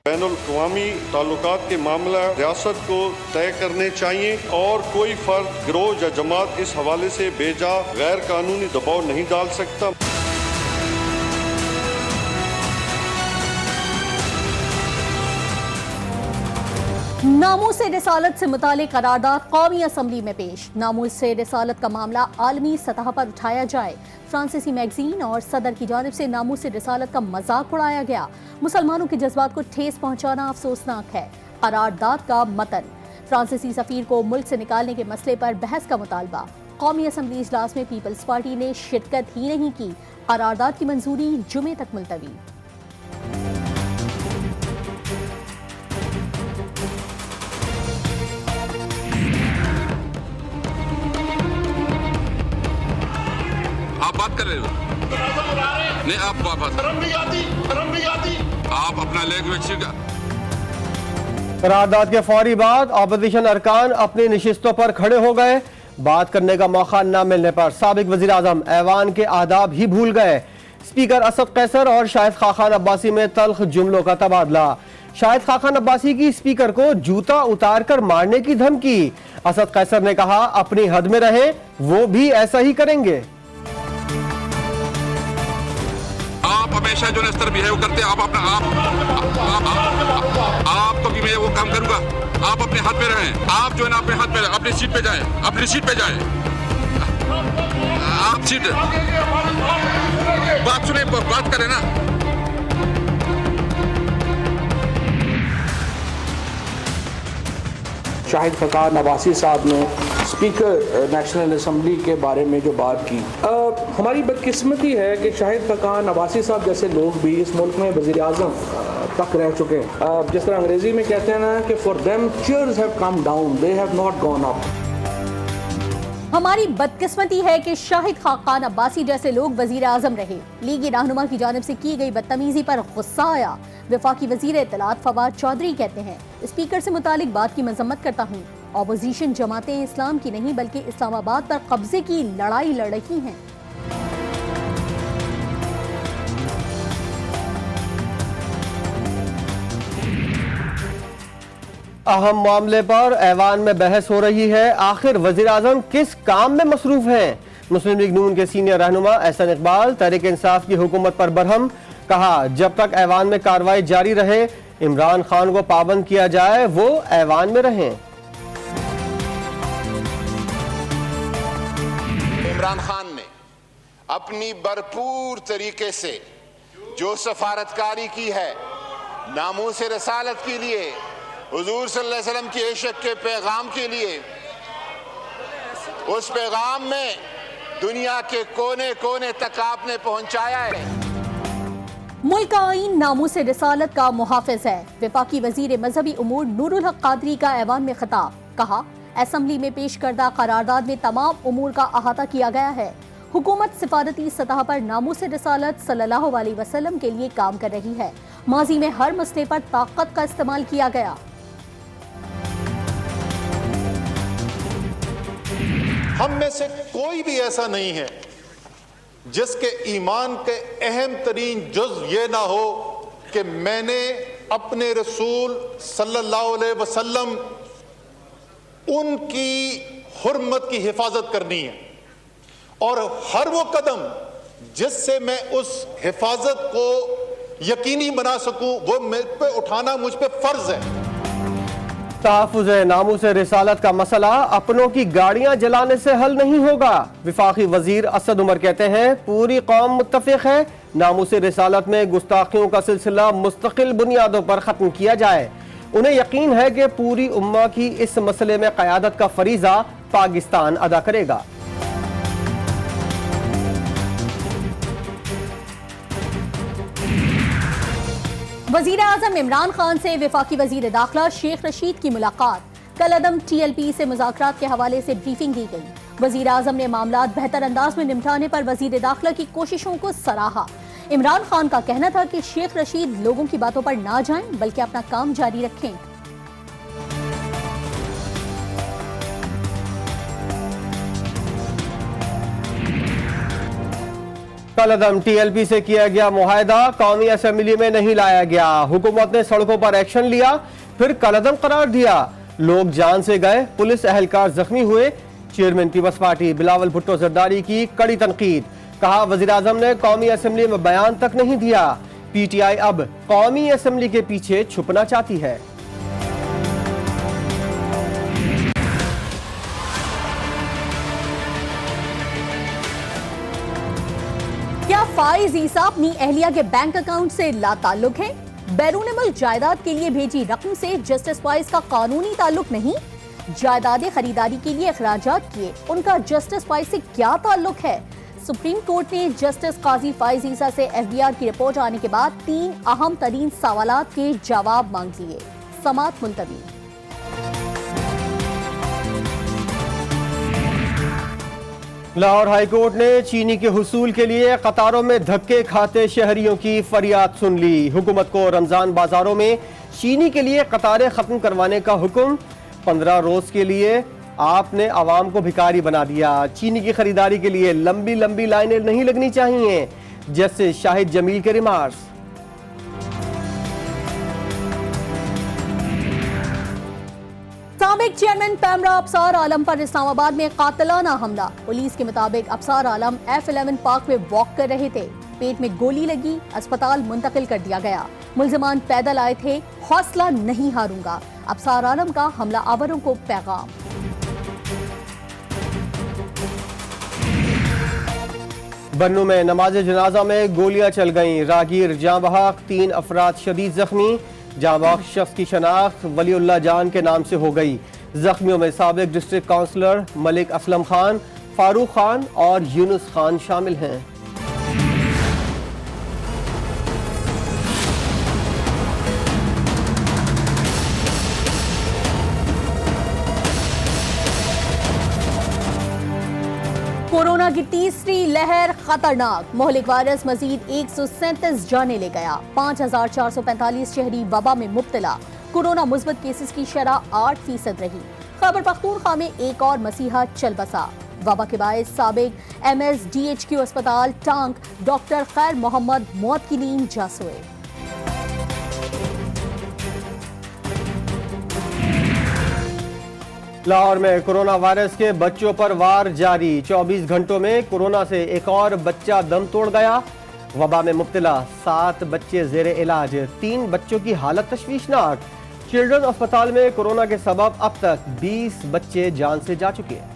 बैनुल-अक़वामी ताल्लुकात के मामला रियासत को तय करने चाहिए और कोई फर्द, गिरोह या जमात इस हवाले से बेजा गैर कानूनी दबाव नहीं डाल सकता। नामूस-ए रिसालत से मुतालिक करारदाद कौमी असम्बली में पेश। नामूस-ए रिसालत का मामला आलमी सतह पर उठाया जाए। फ्रांसीसी मैगजीन और सदर की जानिब से नामूस-ए रिसालत का मजाक उड़ाया गया। मुसलमानों के जज्बात को ठेस पहुंचाना अफसोसनाक है। करारदाद का मतन, फ्रांसीसी सफीर को मुल्क से निकालने के मसले पर बहस का मुतालबा। कौमी असम्बली इजलास में पीपल्स पार्टी ने शिरकत ही नहीं की। करारदाद की मंजूरी जुमे तक मुलतवी। आप बात कर रहे हो? नहीं, आप वापस आप अपना लैंग्वेज का। करारदाद के फौरी बाद ऑपोजिशन अरकान अपनी नशिस्तों पर खड़े हो गए। बात करने का मौका न मिलने पर साबिक वजीर आजम ऐवान के आदाब ही भूल गए। स्पीकर असद कैसर और शाहिद खाखान अब्बासी में तल्ख जुमलों का तबादला। शाहिद खाखान अब्बासी की स्पीकर को जूता उतार कर मारने की धमकी। असद कैसर ने कहा अपनी हद में रहें, वो भी ऐसा ही करेंगे। आप हमेशा जो इस तरह बिहेव करते हैं, आप अपना आप तो भी मैं वो काम करूंगा। आप अपने हाथ पे रहें, आप जो है ना अपने हाथ पे, अपनी सीट पे जाएं, अपनी सीट पे जाएं। आप सीट बात सुने, बात करें ना। शाहिद खाखान अब्बासी साहब ने स्पीकर नेशनल असम्बली के बारे में जो बात की, हमारी बदकिस्मती है कि शाहिद खाखान अब्बासी साहब जैसे लोग भी इस मुल्क में वज़ीर आज़म तक रह चुके हैं। जिस तरह अंग्रेजी में कहते हैं ना कि for them chairs have come down, they have not gone up. हमारी बदकिस्मती है कि शाहिद खाखान अब्बासी जैसे लोग वजीर आजम रहे। लीगी रहनुमा की जानिब से की गई बदतमीजी पर गुस्सा आया। वफाकी वजीर इत्तलात फवाद चौधरी कहते हैं, स्पीकर से मुतालिक बात की मजम्मत करता हूँ। ऑपोजिशन जमातें इस्लाम की नहीं बल्कि इस्लामाबाद पर कब्जे की लड़ाई लड़ रही हैं। अहम मामले पर ऐवान में बहस हो रही है। आखिर वजीर आजम किस काम में मसरूफ हैं? मुस्लिम लीग नून के सीनियर रहनुमा एहसन इकबाल तहरीक इंसाफ की हुकूमत पर बरहम। कहा जब तक ऐवान में कार्रवाई जारी रहे, इमरान खान को पाबंद किया जाए, वो ऐवान में रहें। इमरान खान ने अपनी भरपूर तरीके से जो सफारतकारी की है नामूस रसालत के लिए, हुजूर सल्लल्लाहु अलैहि वसल्लम की इश्क के पैगाम के लिए, उस पैगाम में दुनिया के कोने कोने तक आपने पहुंचाया है। मुल्क का आईन नामूस रिसालत का मुहाफिज है। वफाकी वजीर मजहबी उमूर नूरुल हक कादरी का ऐवान में खिताब। कहा असम्बली में पेश करदा करारदाद में तमाम उमूर का अहाता किया गया है। हुकूमत सिफारती सतह पर नामूस रिसालत सल्लल्लाहु अलैहि वसल्लम के लिए काम कर रही है। माजी में हर मसले पर ताकत का इस्तेमाल किया गया। हम में से कोई भी ऐसा नहीं है जिसके ईमान के अहम तरीन जुज ये ना हो कि मैंने अपने रसूल सल्लल्लाहु अलैहि वसल्लम उनकी हुर्मत की हिफाजत करनी है और हर वो कदम जिससे मैं उस हिफाजत को यकीनी बना सकूं वो मुझ पे उठाना मुझ पे फर्ज है। तहफ़्फ़ुज़ नामूस रिसालत का मसला अपनों की गाड़ियां जलाने से हल नहीं होगा। वफाकी वजीर असद उमर कहते हैं पूरी कौम मुत्तफ़िक़ है, नामूस रिसालत में गुस्ताखियों का सिलसिला मुस्तकिल बुनियादों पर ख़त्म किया जाए। उन्हें यकीन है कि पूरी उम्मा की इस मसले में क़यादत का फरीज़ा पाकिस्तान अदा करेगा। वजीर आजम इमरान खान से वफाकी वजीर दाखिला शेख रशीद की मुलाकात। कल अदम TLP से मुज़ाकरात के हवाले से ब्रीफिंग दी गई। वजीर आजम ने मामलात बेहतर अंदाज में निपटाने पर वजीर दाखिला की कोशिशों को सराहा। इमरान खान का कहना था कि शेख रशीद लोगों की बातों पर ना जाएं बल्कि अपना काम जारी रखें। कलअदम TLP से किया गया मुआहदा कौमी असेंबली में नहीं लाया गया। हुकूमत ने सड़कों पर एक्शन लिया, फिर कलअदम करार दिया। लोग जान से गए, पुलिस एहलकार जख्मी हुए। चेयरमैन पीपल्स पार्टी बिलावल भुट्टो जरदारी की कड़ी तनकीद, कहा वजीर आजम ने कौमी असेंबली में बयान तक नहीं दिया। PTI अब कौमी असेंबली के पीछे छुपना चाहती है। क्या फाइज ईसा अपनी अहलिया के बैंक अकाउंट से लाताल्लुक है? बैरून मुल्क जायदाद के लिए भेजी रकम से जस्टिस फाइज का कानूनी ताल्लुक नहीं? जायदादें खरीदारी के लिए अखराजात किए, उनका जस्टिस फाइज से क्या ताल्लुक है? सुप्रीम कोर्ट ने जस्टिस काजी फाइज ईसा से FBR की रिपोर्ट आने के बाद 3 अहम तरीन सवालात के जवाब मांग लिए। समात मुलतवी। लाहौर हाईकोर्ट ने चीनी के हुसूल के लिए कतारों में धक्के खाते शहरियों की फरियाद सुन ली। हुकूमत को रमजान बाजारों में चीनी के लिए कतारें खत्म करवाने का हुक्म। 15 रोज के लिए आपने आवाम को भिखारी बना दिया। चीनी की खरीदारी के लिए लंबी लंबी लाइनें नहीं लगनी चाहिए, जैसे शाहिद जमील के रिमार्क्स। साबिक चेयरमैन पैमरा अबसार आलम पर इस्लामाबाद में कातिलाना हमला। पुलिस के मुताबिक अबसार आलम F11 पार्क में वॉक कर रहे थे, पेट में गोली लगी, अस्पताल मुंतकिल कर दिया गया। मुलजमान पैदल आए थे, हौसला नहीं हारूंगा, अबसार आलम का हमला आवरों को पैगाम। बन्नू में नमाज जनाजा में गोलियां चल गईं, रागीर जाँ बहक, 3 अफराद शदीद जख्मी। जाँ बहक शख्स की शनाख्त वलीउल्लाह जान के नाम से हो गई। जख्मियों में साबिक डिस्ट्रिक्ट काउंसलर मलिक असलम खान, फारूक खान और यूनुस खान शामिल हैं। कोरोना की तीसरी लहर खतरनाक, मोहलिक वायरस मजीद 137 जाने ले गया। 5445 शहरी वबा में मुब्तला। कोरोना मुस्बत केसेस की शरह 8% रही। खैबर पख्तूनख्वा में एक और मसीहा चल बसा। वबा के बायस साबिक MSDHQ अस्पताल टांग डॉक्टर खैर मोहम्मद मौत की नींद जा सोए। लाहौर में कोरोना वायरस के बच्चों पर वार जारी। 24 घंटों में कोरोना से एक और बच्चा दम तोड़ गया। वबा में मुब्तला 7 बच्चे जेर इलाज, 3 बच्चों की हालत तशवीशनाक। चिल्ड्रन अस्पताल में कोरोना के सबब अब तक 20 बच्चे जान से जा चुके हैं।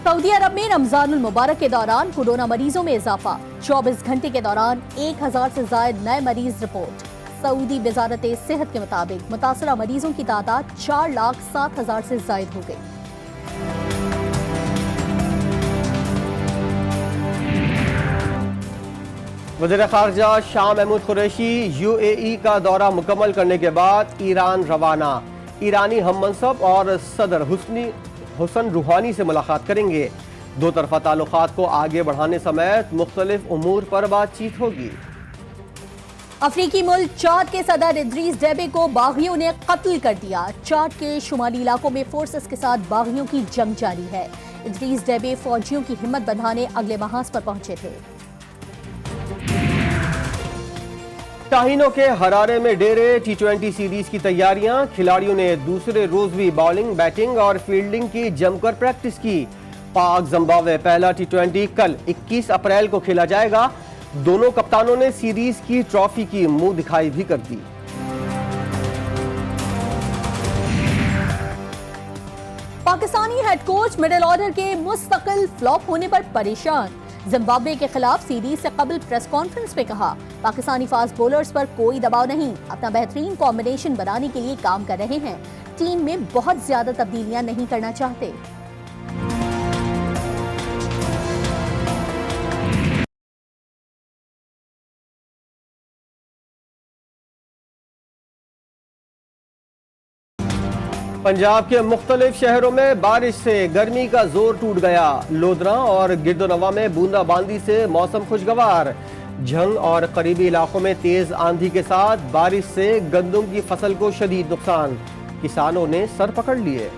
सऊदी अरब में रमजानुल मुबारक के दौरान कोरोना मरीजों में इजाफा। 24 घंटे के दौरान 1000 से ज्यादा नए मरीज रिपोर्ट। सऊदी वजारत सेहत के मुताबिक मुतासरा मरीजों की तादाद 4,07,000 से जायद हो गई। वज़ीर ख़ारजा शाह महमूद कुरैशी UAE का दौरा मुकम्मल करने के बाद ईरान रवाना। ईरानी हममनसब और सदर हुसन रूहानी से मुलाकात करेंगे। दो तरफा ताल्लुकात को आगे बढ़ाने समेत मुख्तलिफ उमूर पर बातचीत होगी। अफ्रीकी मुल्क चाद के सदर इद्रीस डेबे को बागियों ने कत्ल कर दिया। चाद के शुमाली इलाकों में फोर्सेस के साथ बागियों की जंग जारी है। इद्रीस डेबे फौजियों की हिम्मत बढ़ाने अगले महाज पर पहुंचे थे। शाहीनों के हरारे में डेरे। T20 सीरीज की तैयारियां। खिलाड़ियों ने दूसरे रोज भी बॉलिंग, बैटिंग और फील्डिंग की जमकर प्रैक्टिस की। पाक जिम्बाब्वे पहला T20 कल 21 अप्रैल को खेला जाएगा। दोनों कप्तानों ने सीरीज की ट्रॉफी की मुंह दिखाई भी कर दी। Pakistani head coach middle order के मुस्तकिल फ्लॉप होने पर परेशान। जिम्बाब्वे के खिलाफ सीरीज से कबल प्रेस कॉन्फ्रेंस में कहा, पाकिस्तानी फास्ट बॉलर्स पर कोई दबाव नहीं, अपना बेहतरीन कॉम्बिनेशन बनाने के लिए काम कर रहे हैं। टीम में बहुत ज्यादा तब्दीलियां नहीं करना चाहते। पंजाब के मुख्तलिफ शहरों में बारिश से गर्मी का जोर टूट गया। लोधरा और गिरदोनवा में बूंदाबांदी से मौसम खुशगवार। झंग और करीबी इलाकों में तेज आंधी के साथ बारिश से गंदम की फसल को शदीद नुकसान। किसानों ने सर पकड़ लिए।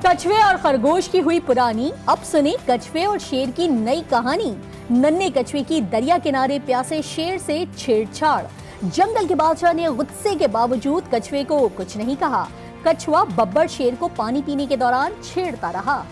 कछुए और खरगोश की हुई पुरानी, अब सुने कछुए और शेर की नई कहानी। नन्हे कछुए की दरिया किनारे प्यासे शेर से छेड़छाड़। जंगल के बादशाह ने गुस्से के बावजूद कछुए को कुछ नहीं कहा। कछुआ बब्बर शेर को पानी पीने के दौरान छेड़ता रहा।